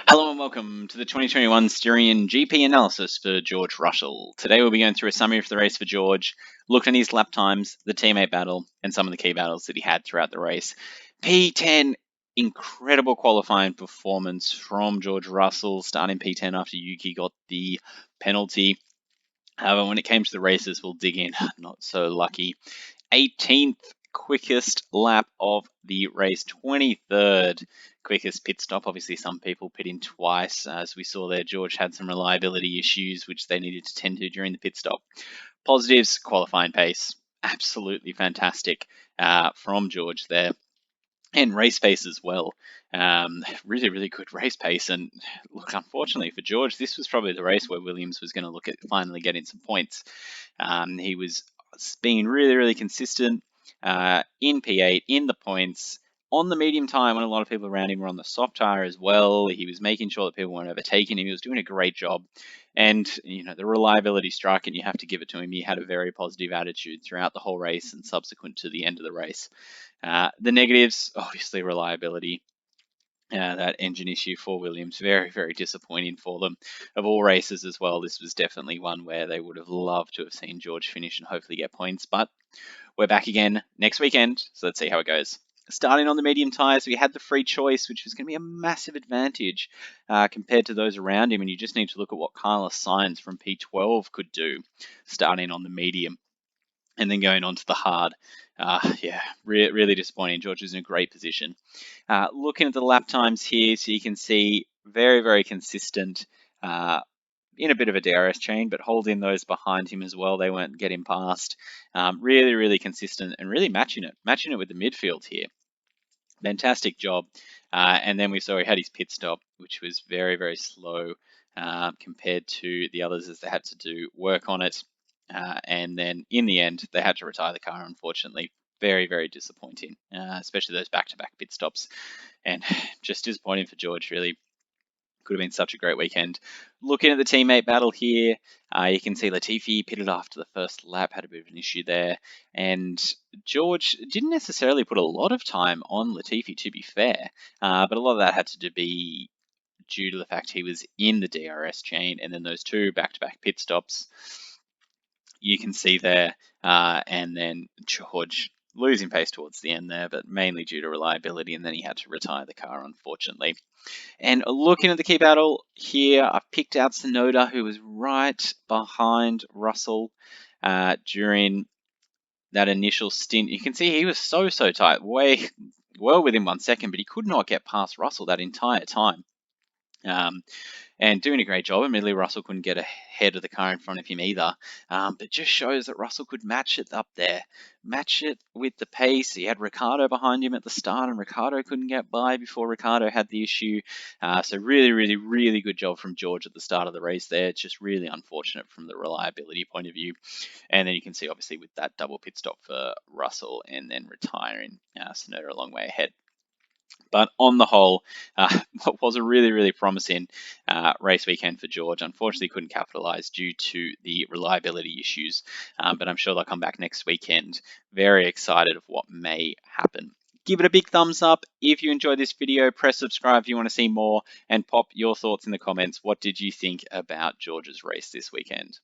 Hello and welcome to the 2021 Styrian GP analysis for George Russell. Today we'll be going through a summary of the race for George, looking at his lap times, the teammate battle, and some of the key battles that he had throughout the race. P10, incredible qualifying performance from George Russell, starting P10 after Yuki got the penalty. However, when it came to the races, we'll dig in, not so lucky. 18th quickest lap of the race, 23rd quickest pit stop. Obviously, some people pit in twice. As we saw there, George had some reliability issues, which they needed to tend to during the pit stop. Positives, qualifying pace, absolutely fantastic from George there. And race pace as well. Really, really good race pace. And look, unfortunately for George, this was probably the race where Williams was going to look at finally getting some points. He was being really, really consistent in P8, in the points, on the medium tire when a lot of people around him were on the soft tire as well. He was making sure that people weren't overtaking him. He was doing a great job. And, you know, the reliability struck, and you have to give it to him. He had a very positive attitude throughout the whole race and subsequent to the end of the race. The negatives, obviously reliability. That engine issue for Williams, very, very disappointing for them. Of all races as well, this was definitely one where they would have loved to have seen George finish and hopefully get points. But we're back again next weekend, so let's see how it goes. Starting on the medium tyres, we had the free choice, which was going to be a massive advantage compared to those around him. And you just need to look at what Carlos Sainz from P12 could do starting on the medium and then going on to the hard. Really disappointing. George was in a great position. Looking at the lap times here, so you can see very, very consistent in a bit of a DRS chain, but holding those behind him as well. They weren't getting past. Really, really consistent and really matching it with the midfield here. Fantastic job. And then we saw he had his pit stop, which was very, very slow compared to the others as they had to do work on it. And then in the end, they had to retire the car, unfortunately. Very, very disappointing, especially those back-to-back pit stops. And just disappointing for George, really. Could have been such a great weekend. Looking at the teammate battle here, you can see Latifi pitted after the first lap, had a bit of an issue there. And George didn't necessarily put a lot of time on Latifi, to be fair. But a lot of that had to be due to the fact he was in the DRS chain, and then those two back-to-back pit stops you can see there, and then George losing pace towards the end there, but mainly due to reliability, and then he had to retire the car, unfortunately. And looking at the key battle here, I've picked out Tsunoda, who was right behind Russell during that initial stint. You can see he was so tight, well within 1 second, but he could not get past Russell that entire time. And doing a great job. Admittedly, Russell couldn't get ahead of the car in front of him either, but just shows that Russell could match it up there, match it with the pace. He had Ricciardo behind him at the start, and Ricciardo couldn't get by before Ricciardo had the issue. So really good job from George at the start of the race there. It's just really unfortunate from the reliability point of view. And then you can see, obviously, with that double pit stop for Russell and then retiring Tsunoda a long way ahead. But on the whole, what was a really promising race weekend for George. Unfortunately, couldn't capitalize due to the reliability issues. But I'm sure they'll come back next weekend. Very excited of what may happen. Give it a big thumbs up if you enjoyed this video. Press subscribe if you want to see more, and pop your thoughts in the comments. What did you think about George's race this weekend?